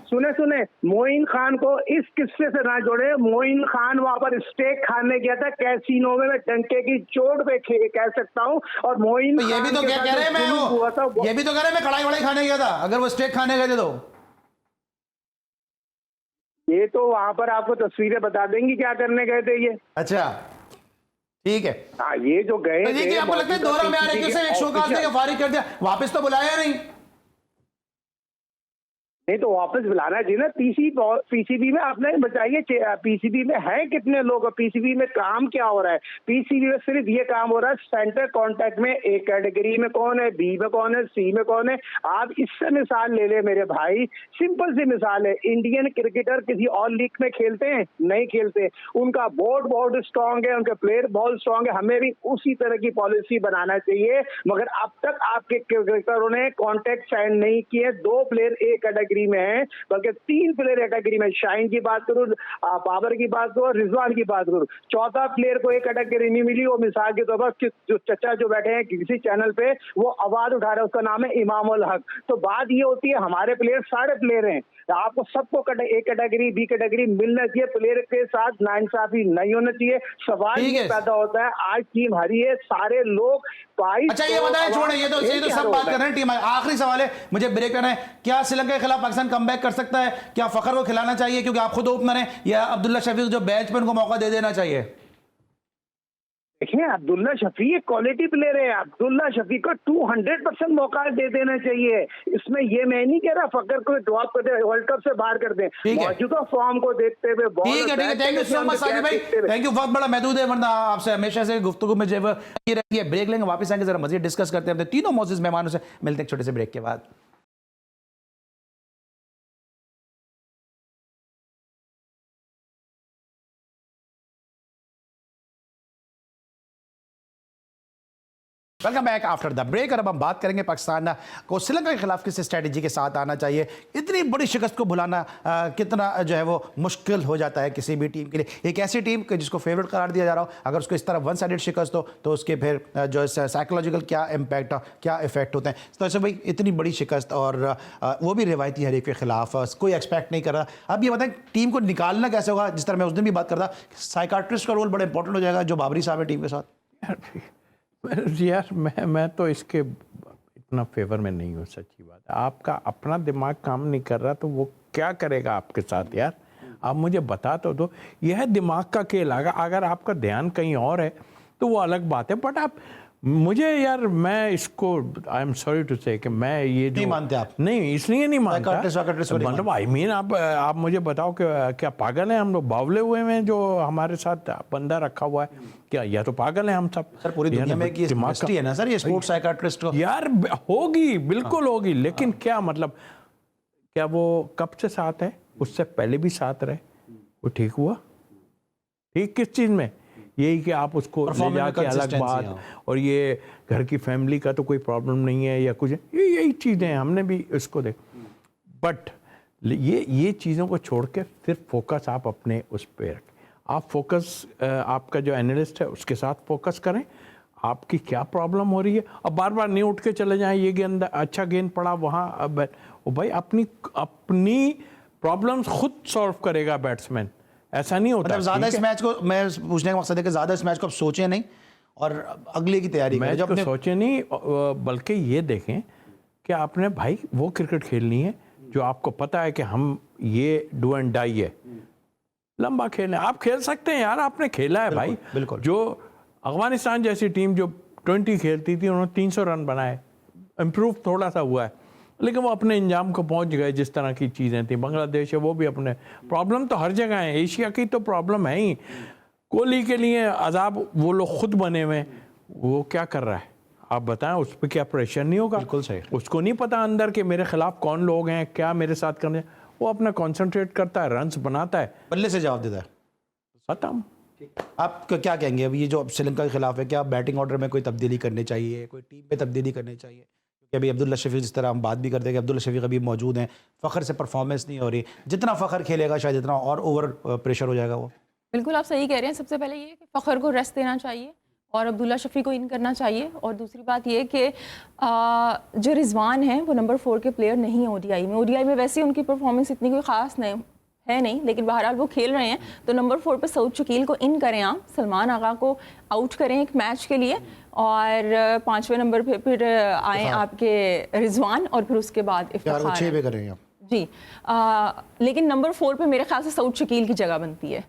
सुने मोइन खान को इस किस्से से ना जोड़े। मोइन खान वहां पर स्टेक खाने गया था कैसीनो में, डंके की चोट पे कह सकता हूं। और मोइन तो ये भी तो क्या कह रहे हैं, मैं ये भी तो कह रहे हैं मैं कढ़ाई वड़ाई खाने गया था, अगर वो स्टेक खाने गए थे तो। ये तो वहां पर आपको तस्वीरें बता देंगी क्या करने गए थे ये। अच्छा ठीक है। हाँ, ये जो गए तो ये कि आपको लगता है दोहरा में आ रहे किसे एक शो कास्ट देके फारिग कर दिया, वापस तो बुलाया नहीं? नहीं तो वापस बुलाना चाहिए ना। पीसीबी में आपने बताइए, पीसीबी में है कितने लोग, पीसीबी में काम क्या हो रहा है? पीसीबी में सिर्फ ये काम हो रहा है सेंटर कांटेक्ट में ए कैटेगरी में कौन है, बी में कौन है, सी में कौन है। आप इससे मिसाल ले ले मेरे भाई, सिंपल सी मिसाल है। इंडियन क्रिकेटर किसी और लीग में खेलते हैं? नहीं खेलते। उनका बोर्ड बहुत स्ट्रांग है, उनके प्लेयर बहुत स्ट्रांग है। हमें भी उसी तरह की पॉलिसी बनाना चाहिए, मगर अब तक आपके क्रिकेटरों ने कॉन्ट्रैक्ट साइन नहीं किए। 2 प्लेयर ए कैटेगरी में है, बल्कि 3 प्लेयर कैटेगरी में। शाइन की बात करूं, बाबर की बात करूं, रिजवान की बात करूं, 4था प्लेयर को एक कैटेगरी नहीं मिली। वो मिसाल के तौर पर जो चचा जो बैठे हैं किसी चैनल पे, वो आवाज उठा रहे हैं, उसका नाम है इमामुल हक। तो बात ये होती है हमारे प्लेयर सारे प्लेयर हैं, आपको सबको ए कैटेगरी बी कैटेगरी मिलना चाहिए। प्लेयर के साथ नाइंसाफी नहीं होना चाहिए। सवाल ये पैदा होता है, आज टीम हारी है, सारे लोग अच्छा ये बताएं, छोड़े ये तो सब बात कर रहे हैं टीम। आखिरी सवाल है, मुझे ब्रेक करना है। क्या श्रीलंका के खिलाफ पाकिस्तान कमबैक कर सकता है? क्या फखर को खिलाना चाहिए क्योंकि आप खुद ओपनर हैं, या अब्दुल्ला शफीक जो बेंच पे उनको मौका दे देना चाहिए? देखिए, अब्दुल्ला शफीक एक क्वालिटी प्लेयर है। अब्दुल्ला शफीक को 200% मौका दे देना चाहिए। इसमें ये मैं नहीं कह रहा फकर को ड्रॉप कर दे, वर्ल्ड कप से बाहर कर दे। मौजूदा फॉर्म को देखते हुए ठीक है। Thank you so much Sajid भाई, थैंक यू। वक्त बड़ा महदूद है, वरना आपसे हमेशा से गुफ्तगू में जो ये रहती है। ब्रेक लेंगे, वापस आएंगे, जरा मजीद डिस्कस करते हैं अपने तीनों मौजूद मेहमानों से। मिलते हैं छोटे से ब्रेक के बाद। Welcome back after the break. और अब हम बात करेंगे पाकिस्तान को श्रीलंका के खिलाफ किस स्ट्रेटजी के साथ आना चाहिए। इतनी बड़ी शिकस्त को भुलाना कितना जो है वो मुश्किल हो जाता है किसी भी टीम के लिए। एक ऐसी टीम के जिसको फेवरेट करार दिया जा रहा हो, अगर उसको इस तरह वन साइडेड शिकस्त हो तो उसके फिर जो साइकोलॉजिकल क्या इम्पैक्ट, क्या इफेक्ट होते हैं। तो ऐसे भाई इतनी बड़ी शिकस्त और वो भी रिवायती हरीफ के खिलाफ कोई एक्सपेक्ट नहीं कर रहा। अब ये बताएं टीम को निकालना कैसे होगा? जिस तरह मैं उस दिन भी बात करता, साइकाट्रिस्ट का रोल बड़ा इंपॉर्टेंट हो जाएगा जो बाबरी साहब है टीम के साथ। यार मैं तो इसके इतना फेवर में नहीं हूँ, सच्ची बात है। आपका अपना दिमाग काम नहीं कर रहा तो वो क्या करेगा आपके साथ यार? आप मुझे बता तो दो। यह दिमाग का खेल। अगर आपका ध्यान कहीं और है तो वो अलग बात है, बट आप मुझे यार, मैं इसको आई एम सॉरी टू से कि मैं ये नहीं मानते आप? नहीं, इसलिए नहीं मानता। मतलब आई मीन आप मुझे बताओ कि क्या पागल हैं हम लोग? बावले हुए हैं जो हमारे साथ बंदा रखा हुआ है क्या? या तो पागल हैं हम सब। सर पूरी दुनिया में की इंडस्ट्री है ना सर, ये स्पोर्ट्स साइकाट्रिस्ट को। यार होगी, बिल्कुल होगी, लेकिन क्या मतलब, क्या वो कब से साथ है? उससे पहले भी साथ रहे, वो ठीक हुआ? ठीक किस चीज में? यही कि आप उसको ले जाके अलग बात, और ये घर की फैमिली का तो कोई प्रॉब्लम नहीं है या कुछ, यही चीज़ें हैं। हमने भी इसको देख, बट ये चीज़ों को छोड़ के सिर्फ फोकस आप अपने उस पर रखें। आप फोकस आपका जो एनालिस्ट है उसके साथ फोकस करें, आपकी क्या प्रॉब्लम हो रही है। अब बार बार नहीं उठ के चले जाएं, ये गेंद अच्छा गेंद पड़ा वहाँ, अब भाई अपनी प्रॉब्लम्स खुद सॉल्व करेगा बैट्समैन। ऐसा नहीं होता। मतलब ज़्यादा इस मैच को, मैं पूछने का मकसद है कि ज़्यादा इस मैच को आप सोचें नहीं और अगले की तैयारी करें। मैच को सोचें नहीं, बल्कि ये देखें कि आपने भाई वो क्रिकेट खेलनी है जो आपको पता है कि हम ये डू एंड डाई है, लंबा खेल है। आप खेल सकते हैं यार, आपने खेला है भाई। बिल्कुल। जो अफगानिस्तान जैसी टीम जो 20 खेलती थी, उन्होंने 300 रन बनाए, इम्प्रूव थोड़ा सा हुआ है, लेकिन वो अपने इंजाम को पहुंच गए। जिस तरह की चीज़ें थी, बांग्लादेश है वो भी अपने, प्रॉब्लम तो हर जगह है, एशिया की तो प्रॉब्लम है ही। कोहली के लिए अजाब वो लोग खुद बने हुए, वो क्या कर रहा है आप बताएं? उस पर क्या प्रेशर नहीं होगा? बिल्कुल सही। उसको नहीं पता अंदर के मेरे खिलाफ कौन लोग हैं, क्या मेरे साथ करने। वो अपना कॉन्सेंट्रेट करता है, रन्स बनाता है, बल्ले से जवाब देता है, खत्म। आप क्या कहेंगे अब ये जो श्रीलंका के खिलाफ है, क्या बैटिंग ऑर्डर में कोई तब्दीली करनी चाहिए, कोई टीम में तब्दीली करनी चाहिए? क्योंकि अभी अब्दुल्ला शफीक, जिस तरह हम बात भी करते हैं कि अब्दुल्ला शफीक अभी मौजूद हैं, फ़खर से परफॉर्मेंस नहीं हो रही, जितना फ़खर खेलेगा शायद इतना और ओवर प्रेशर हो जाएगा वो। बिल्कुल आप सही कह रहे हैं। सबसे पहले ये कि फ़खर को रेस्ट देना चाहिए और अब्दुल्ला शफीक को इन करना चाहिए। और दूसरी बात ये कि जो रिजवान हैं वो नंबर 4 के प्लेयर नहीं है ओडीआई में। ओडीआई में वैसे उनकी परफॉर्मेंस इतनी कोई ख़ास नहीं, लेकिन बहरहाल वो खेल रहे हैं। तो नंबर 4 पे सऊद शकील को इन करें, आप सलमान आगा को आउट करें एक मैच के लिए, और 5वें नंबर पे फिर आए आपके रिजवान, और फिर उसके बाद इफ्तिखार। 6 पे करेंगे जी लेकिन नंबर 4 पे मेरे ख्याल से सऊद शकील की जगह बनती है,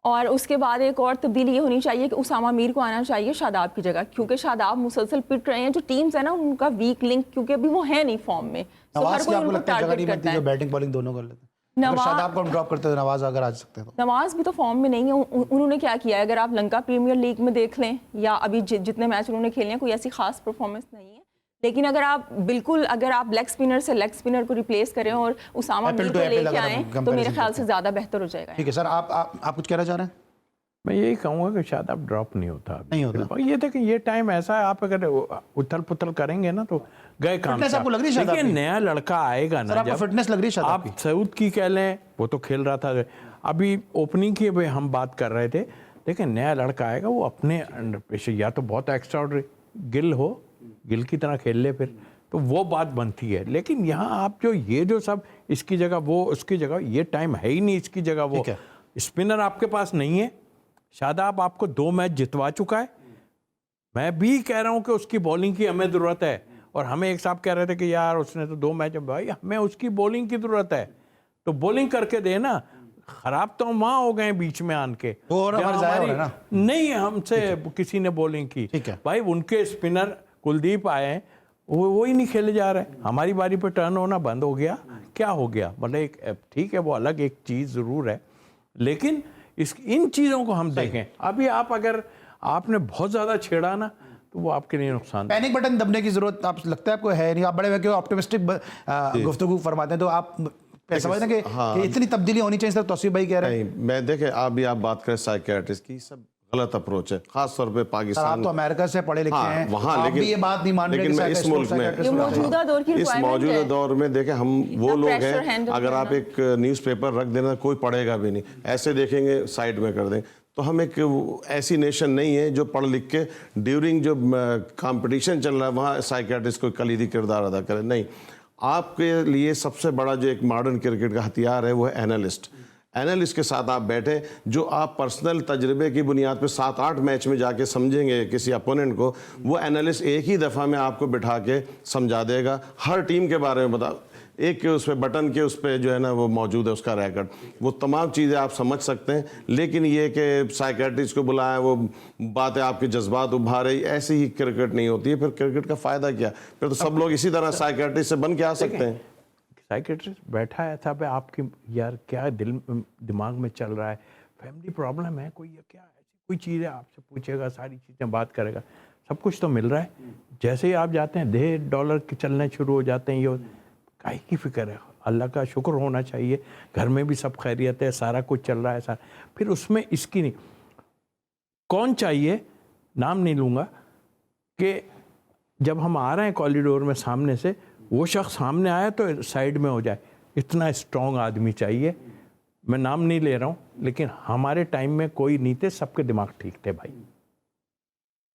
और उसके बाद एक और तब्दीली ये होनी चाहिए कि उसामा मीर को आना चाहिए शादाब की जगह, क्योंकि शादाब मुसलसल पिट रहे हैं। जो टीम्स है ना उनका वीक लिंक, क्योंकि अभी वो है नहीं फॉर्म में, तो हर नवाज की कोई आपको उनको लगता है जगह नहीं टारगेट बनती करता जो है। बैटिंग बॉलिंग दोनों कर लेते हैं? अगर नवाज शादाब को हम ड्रॉप करते हैं तो नवाज अगर आ सकते हैं तो नवाज भी तो फॉर्म में नहीं है। उन्होंने क्या किया है, अगर आप लंका प्रीमियर लीग में देख लें या अभी जितने मैच उन्होंने खेले हैं, कोई ऐसी खास परफॉर्मेंस नहीं है। लेकिन अगर आप लेग स्पिनर से लेग स्पिनर को रिप्लेस करें और उसामा मीर को लेके आएँ तो मेरे ख्याल से ज़्यादा बेहतर हो जाएगा। ठीक है सर, आप कुछ कहना चाह रहे हैं? मैं यही कहूँगा कि शादाब ड्रॉप नहीं होता अभी। नहीं होता। ये देखें, ये टाइम ऐसा है, आप अगर उथल पुथल करेंगे ना तो गए काम फिटनेस से। आपको लग रही है शादाब देखिए की? नया लड़का आएगा सर ना, आपको फिटनेस लग रही है शादाब आप की? सऊद की कह लें, वो तो खेल रहा था। अभी ओपनिंग की भी हम बात कर रहे थे। देखिए नया लड़का आएगा, वो अपने अंडर प्रेशर या तो बहुत एक्स्ट्राऑर्डिनरी गिल की तरह खेल ले, फिर तो वो बात बनती है। लेकिन यहाँ आप जो सब इसकी जगह वो उसकी जगह, ये टाइम है ही नहीं इसकी जगह वो। स्पिनर आपके पास नहीं है। शादाब आपको 2 मैच जितवा चुका है। मैं भी कह रहा हूँ कि उसकी बॉलिंग की हमें ज़रूरत है, और हमें एक साहब कह रहे थे कि यार उसने तो 2 मैच, भाई हमें उसकी बॉलिंग की ज़रूरत है, तो बॉलिंग करके दे ना। खराब तो हम वहाँ हो गए बीच में आन के, वो और हमारे ज़ाया हो रहा है ना। नहीं हमसे किसी ने बॉलिंग की। ठीक है। भाई उनके स्पिनर कुलदीप आए हैं, वो ही नहीं खेले जा रहे। हमारी बारी पे टर्न होना बंद हो गया। क्या हो गया? मतलब एक ठीक है, वो अलग एक चीज़ ज़रूर है, लेकिन इन चीज़ों को हम देखें। अभी अगर आपने बहुत ज़्यादा छेड़ा ना तो वो आपके लिए नुकसान। पैनिक बटन दबने की जरूरत आप लगता है आपको है नहीं? आप बड़े ऑप्टिमिस्टिक गुफ्तगू फरमाते हैं, तो आप समझते हैं कि इतनी तब्दीली होनी चाहिए? सर तौसीफ भाई कह रहे हैं। नहीं, मैं देखे अभी आप बात करें साइकियाट्रिस्ट की, सब गलत अप्रोच है, खास तौर पे सर पाकिस्तान। आप तो अमेरिका से पढ़े लिखे हैं, वहाँ आप लेकिन भी ये बात नहीं मान रहे लेकिन कि मैं इस मुल्क में ये मौजूदा दौर की इस requirement मौजूदा है। दौर में देखें, हम वो लोग pressure हैं, handle अगर आप करना। एक न्यूज़पेपर रख देना कोई पढ़ेगा भी नहीं, ऐसे देखेंगे साइड में कर दें। तो हम एक ऐसी नेशन नहीं है जो पढ़ लिख के ड्यूरिंग जो कंपटीशन चल रहा है वहाँ साइकियाट्रिस्ट को कलीदी किरदार अदा करे। नहीं, आपके लिए सबसे बड़ा जो एक मॉडर्न क्रिकेट का हथियार है वो है एनालिस्ट। एनालिस्ट के साथ आप बैठे, जो आप पर्सनल तजर्बे की बुनियाद पे 7-8 मैच में जाके समझेंगे किसी अपोनेंट को, वो एनालिस्ट एक ही दफ़ा में आपको बिठा के समझा देगा, हर टीम के बारे में बता। एक उस पर बटन के उस पर जो है ना वो मौजूद है उसका रिकॉर्ड, वो तमाम चीज़ें आप समझ सकते हैं। लेकिन ये कि साइकियाट्रिस्ट को बुलाएं, वो बातें आपके जज्बात उभारे, ऐसी ही क्रिकेट नहीं होती है। फिर क्रिकेट का फ़ायदा क्या? फिर तो सब लोग इसी तरह साइकियाट्रिस्ट से बन के आ सकते हैं। साइकेट्रिस्ट बैठा है था पे आपकी यार क्या दिमाग में चल रहा है, फैमिली प्रॉब्लम है कोई, या क्या ऐसी कोई चीज़ है, आपसे पूछेगा, सारी चीज़ें बात करेगा, सब कुछ तो मिल रहा है। जैसे ही आप जाते हैं $1.5 के चलने शुरू हो जाते हैं, ये काहे की फिक्र है? अल्लाह का शुक्र होना चाहिए, घर में भी सब खैरियत है, सारा कुछ चल रहा है सारा। फिर उसमें इसकी नहीं, कौन चाहिए, नाम नहीं लूँगा, कि जब हम आ रहे हैं कॉरिडोर में सामने से, वो शख्स सामने आया तो साइड में हो जाए, इतना स्ट्रॉन्ग आदमी चाहिए। मैं नाम नहीं ले रहा हूँ, लेकिन हमारे टाइम में कोई नहीं थे, सबके दिमाग ठीक थे भाई,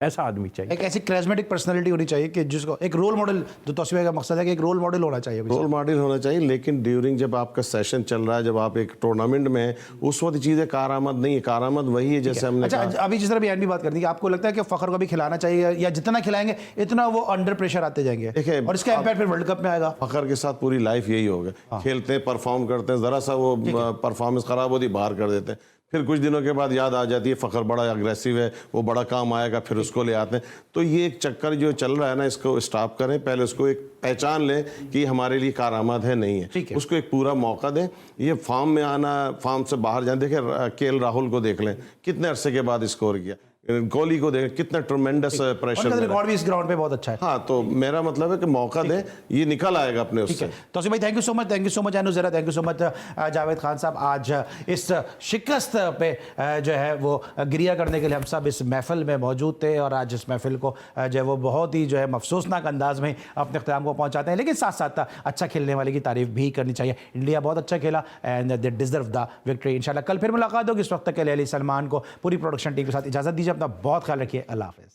ऐसा आदमी चाहिए। एक ऐसी कैरिस्मेटिक पर्सनालिटी होनी चाहिए कि जिसको एक रोल मॉडल, जो तौसीफ भाई का मकसद है कि एक रोल मॉडल होना चाहिए। रोल मॉडल होना चाहिए, लेकिन ड्यूरिंग जब आपका सेशन चल रहा है, जब आप एक टूर्नामेंट में हैं, उस वक्त चीज़ें कारआमद नहीं है। कारआमद वही है जैसे हमने अच्छा, अभी जिस तरह बयान भी बात करती है, आपको लगता है कि फ़खर को भी खिलाना चाहिए, या जितना खिलाएंगे इतना वो अंडर प्रेशर आते जाएंगे? देखिए, और इसका इम्पैक्ट फिर वर्ल्ड कप में आएगा। फ़खर के साथ पूरी लाइफ यही होगा, खेलते हैं, परफॉर्म करते हैं, ज़रा सा वो परफॉर्मेंस ख़राब होती बाहर कर देते हैं, फिर कुछ दिनों के बाद याद आ जाती है फ़खर बड़ा अग्रेसिव है, वो बड़ा काम आएगा, फिर उसको ले आते हैं। तो ये एक चक्कर जो चल रहा है ना, इसको स्टॉप करें। पहले उसको एक पहचान लें कि हमारे लिए कारआमद है, नहीं है, उसको एक पूरा मौका दें। ये फॉर्म में आना, फॉर्म से बाहर जाना, देखें KL राहुल को देख लें, कितने अरसे के बाद स्कोर किया। कोहली को देखें, कितना ट्रमेंडस प्रेशर, रिकॉर्ड भी इस ग्राउंड पे बहुत अच्छा है। हाँ, तो मेरा मतलब है कि मौका दें, ये निकल आएगा अपने उससे। तौसीफ भाई थैंक यू सो मच एनु ज़रा, thank you so much Javed Khan साहब। आज इस शिकस्त पे जो है वो गिरिया करने के लिए हम सब इस महफिल में मौजूद थे, और आज इस महफिल को जो है वो बहुत ही जो है अफसोसनाक अंदाज में अपने इख्तिताम को पहुँचाते हैं। लेकिन साथ साथ अच्छा खेलने वाले की तारीफ भी करनी चाहिए। इंडिया बहुत अच्छा खेला and they deserve the victory. इंशाल्लाह कल फिर मुलाकात होगी। इस वक्त तक के लिए अली सलमान को पूरी प्रोडक्शन टीम के साथ इजाज़त दीजिए। अपना बहुत ख्याल रखिए। अल्लाह हाफ़िज़।